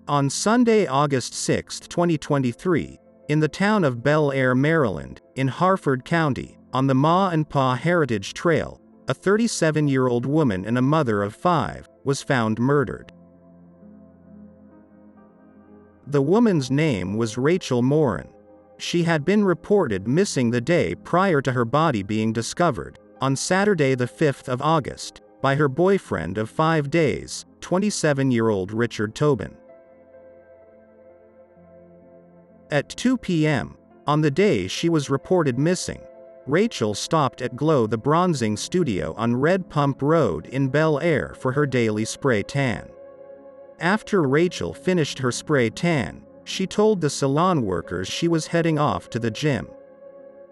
On Sunday, August 6, 2023, in the town of Bel Air, Maryland, in Harford County, on the Ma and Pa Heritage Trail, a 37-year-old woman and a mother of 5 was found murdered. The woman's name was Rachel Morin. She had been reported missing the day prior to her body being discovered, on Saturday the 5th of August, by her boyfriend of 5 days, 27-year-old Richard Tobin. At 2 p.m., on the day she was reported missing, Rachel stopped at Glow the Bronzing Studio on Red Pump Road in Bel Air for her daily spray tan. After Rachel finished her spray tan, she told the salon workers she was heading off to the gym.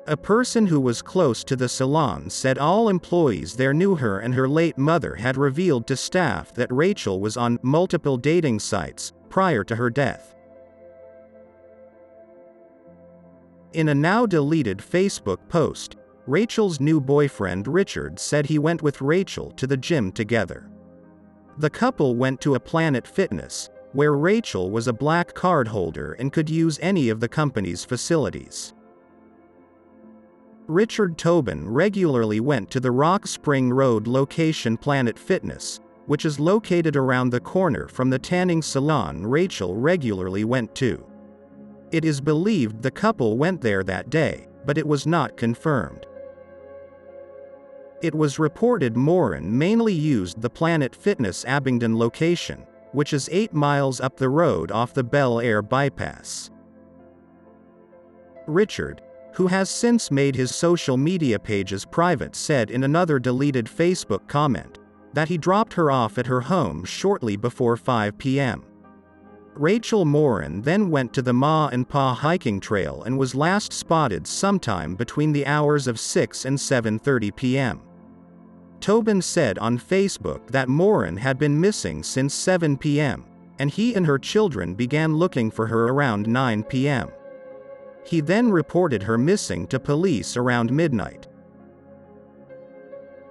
A person who was close to the salon said all employees there knew her, and her late mother had revealed to staff that Rachel was on multiple dating sites prior to her death. In a now-deleted Facebook post, Rachel's new boyfriend Richard said he went with Rachel to the gym together. The couple went to a Planet Fitness, where Rachel was a black card holder and could use any of the company's facilities. Richard Tobin regularly went to the Rock Spring Road location Planet Fitness, which is located around the corner from the tanning salon Rachel regularly went to. It is believed the couple went there that day, but it was not confirmed. It was reported Morin mainly used the Planet Fitness Abingdon location, which is 8 miles up the road off the Bel Air bypass. Richard, who has since made his social media pages private, said in another deleted Facebook comment that he dropped her off at her home shortly before 5 p.m. Rachel Morin then went to the Ma and Pa hiking trail and was last spotted sometime between the hours of 6 and 7:30 p.m. Tobin said on Facebook that Morin had been missing since 7 p.m., and he and her children began looking for her around 9 p.m. He then reported her missing to police around midnight.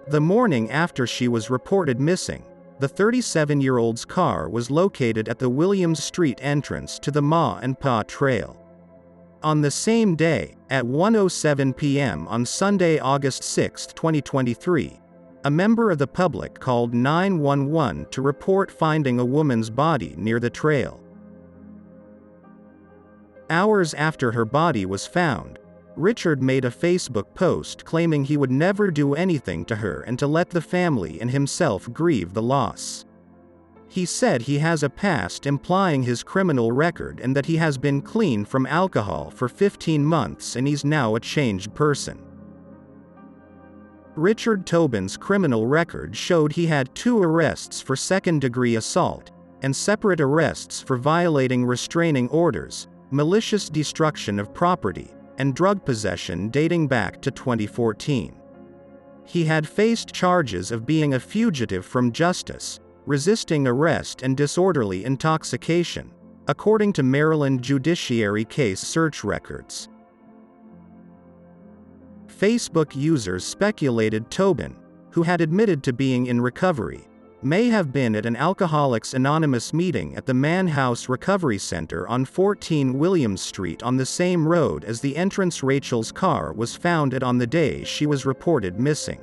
The morning after she was reported missing, the 37-year-old's car was located at the Williams Street entrance to the Ma and Pa Trail. On the same day, at 1:07 p.m. on Sunday, August 6, 2023, a member of the public called 911 to report finding a woman's body near the trail. Hours after her body was found, Richard made a Facebook post claiming he would never do anything to her and to let the family and himself grieve the loss. He said he has a past implying his criminal record and that he has been clean from alcohol for 15 months and he's now a changed person. Richard Tobin's criminal record showed he had 2 arrests for second-degree assault, and separate arrests for violating restraining orders, malicious destruction of property, and drug possession dating back to 2014. He had faced charges of being a fugitive from justice, resisting arrest, and disorderly intoxication, according to Maryland Judiciary case search records. Facebook users speculated Tobin, who had admitted to being in recovery, may have been at an Alcoholics Anonymous meeting at the Mann House Recovery Center on 14 Williams Street on the same road as the entrance Rachel's car was found at on the day she was reported missing.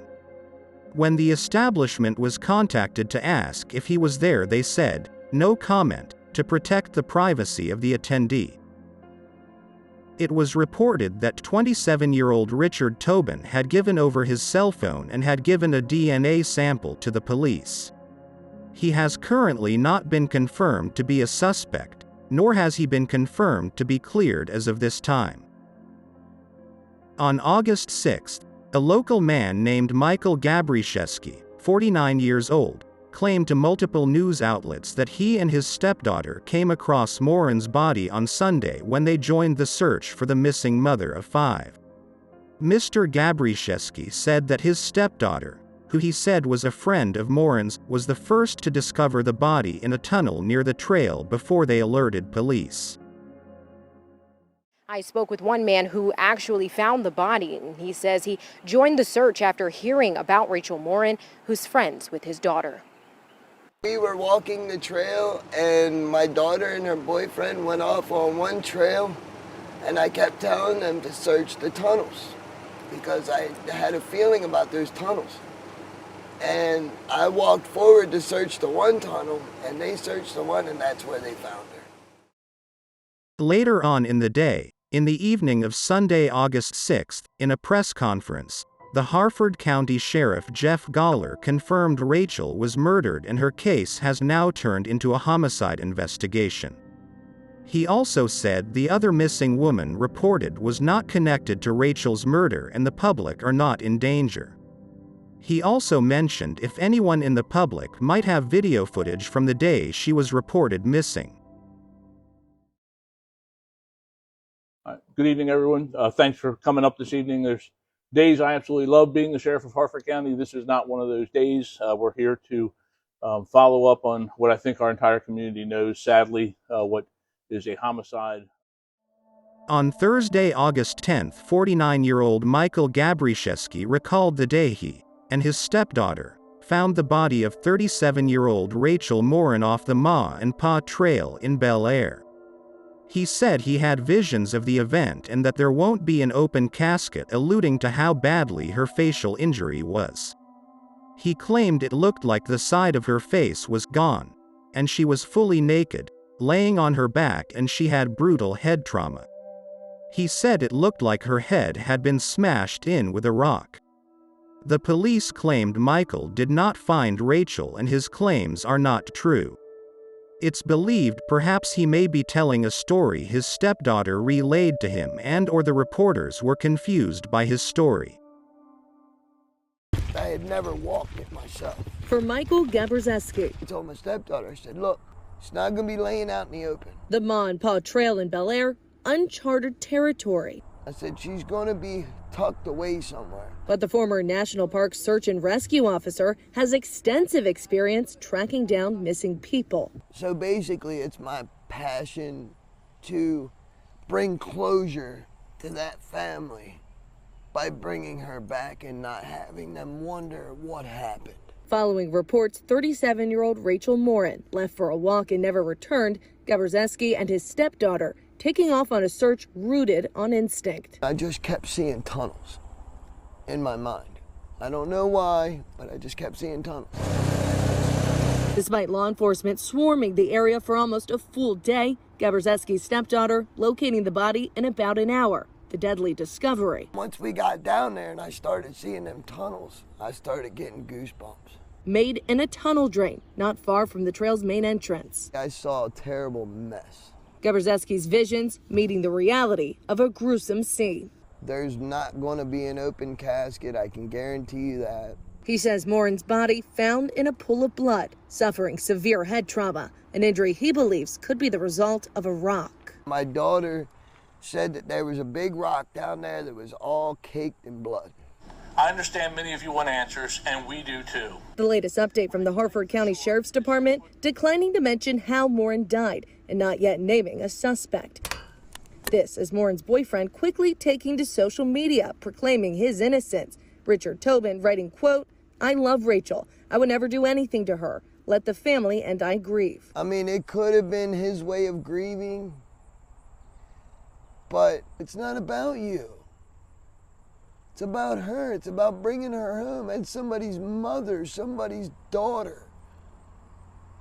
When the establishment was contacted to ask if he was there, they said, "No comment," to protect the privacy of the attendee. It was reported that 27-year-old Richard Tobin had given over his cell phone and had given a DNA sample to the police. He has currently not been confirmed to be a suspect, nor has he been confirmed to be cleared as of this time. On August 6, a local man named Michael Gabriszewski, 49 years old, claimed to multiple news outlets that he and his stepdaughter came across Morin's body on Sunday when they joined the search for the missing mother of 5. Mr. Gabriszewski said that his stepdaughter, who he said was a friend of Morin's, was the first to discover the body in a tunnel near the trail before they alerted police. I spoke with one man who actually found the body, and he says he joined the search after hearing about Rachel Morin, who's friends with his daughter. We were walking the trail and my daughter and her boyfriend went off on one trail, and I kept telling them to search the tunnels because I had a feeling about those tunnels. And I walked forward to search the one tunnel, and they searched the one, and that's where they found her. Later on in the day, in the evening of Sunday, August 6th, in a press conference, the Harford County Sheriff Jeff Gawler confirmed Rachel was murdered and her case has now turned into a homicide investigation. He also said the other missing woman reported was not connected to Rachel's murder and the public are not in danger. He also mentioned if anyone in the public might have video footage from the day she was reported missing. Good evening, everyone. Thanks for coming up this evening. There's days I absolutely love being the sheriff of Harford County. This is not one of those days. We're here to follow up on what I think our entire community knows, sadly, what is a homicide. On Thursday, August 10th, 49-year-old Michael Gabrishewski recalled the day he and his stepdaughter found the body of 37-year-old Rachel Morin off the Ma and Pa Trail in Bel Air. He said he had visions of the event and that there won't be an open casket, alluding to how badly her facial injury was. He claimed it looked like the side of her face was gone, and she was fully naked, laying on her back, and she had brutal head trauma. He said it looked like her head had been smashed in with a rock. The police claimed Michael did not find Rachel and his claims are not true. It's believed perhaps he may be telling a story his stepdaughter relayed to him and/or the reporters were confused by his story. I had never walked it myself. For Michael Gabrishewski, I told my stepdaughter, I said, look, it's not going to be laying out in the open. the Ma and Pa Trail in Bel Air, uncharted territory. I said, she's going to be tucked away somewhere. But the former National Park search and rescue officer has extensive experience tracking down missing people. So basically, it's my passion to bring closure to that family by bringing her back and not having them wonder what happened. Following reports 37-year-old Rachel Morin left for a walk and never returned, Gabrishewski and his stepdaughter taking off on a search rooted on instinct. I just kept seeing tunnels in my mind. I don't know why, but I just kept seeing tunnels. Despite law enforcement swarming the area for almost a full day, Gabrishewski's stepdaughter locating the body in about an hour. The deadly discovery. Once we got down there and I started seeing them tunnels, I started getting goosebumps. Made in a tunnel drain not far from the trail's main entrance. I saw a terrible mess. Gabrishewski's visions meeting the reality of a gruesome scene. There's not going to be an open casket, I can guarantee you that. He says Morin's body found in a pool of blood, suffering severe head trauma, an injury he believes could be the result of a rock. My daughter said that there was a big rock down there that was all caked in blood. I understand many of you want answers, and we do too. The latest update from the Harford County Sheriff's Department declining to mention how Morin died and not yet naming a suspect. This as Morin's boyfriend quickly taking to social media, proclaiming his innocence. Richard Tobin writing, quote, "I love Rachel. I would never do anything to her. Let the family and I grieve." I mean, it could have been his way of grieving, but it's not about you. It's about her. It's about bringing her home. It's somebody's mother, somebody's daughter.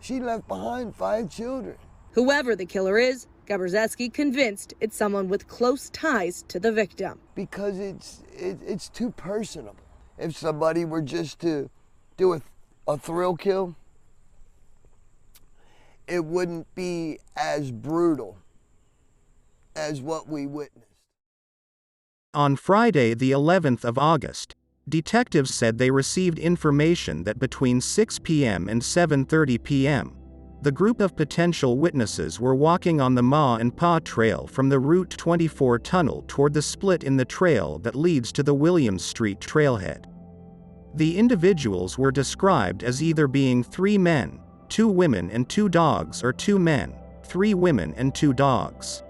She left behind 5 children. Whoever the killer is, Gabrishewski convinced it's someone with close ties to the victim. Because it's too personable. If somebody were just to do a thrill kill, it wouldn't be as brutal as what we witnessed. On Friday, the 11th of August, detectives said they received information that between 6 p.m. and 7:30 p.m., the group of potential witnesses were walking on the Ma and Pa Trail from the Route 24 tunnel toward the split in the trail that leads to the Williams Street trailhead. The individuals were described as either being 3 men, 2 women and 2 dogs, or 2 men, 3 women and 2 dogs.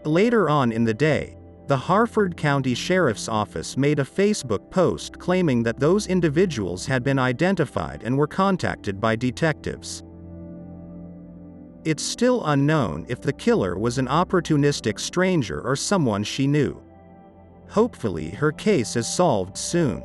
Later on in the day, The Harford County Sheriff's Office made a Facebook post claiming that those individuals had been identified and were contacted by detectives. It's still unknown if the killer was an opportunistic stranger or someone she knew. Hopefully her case is solved soon.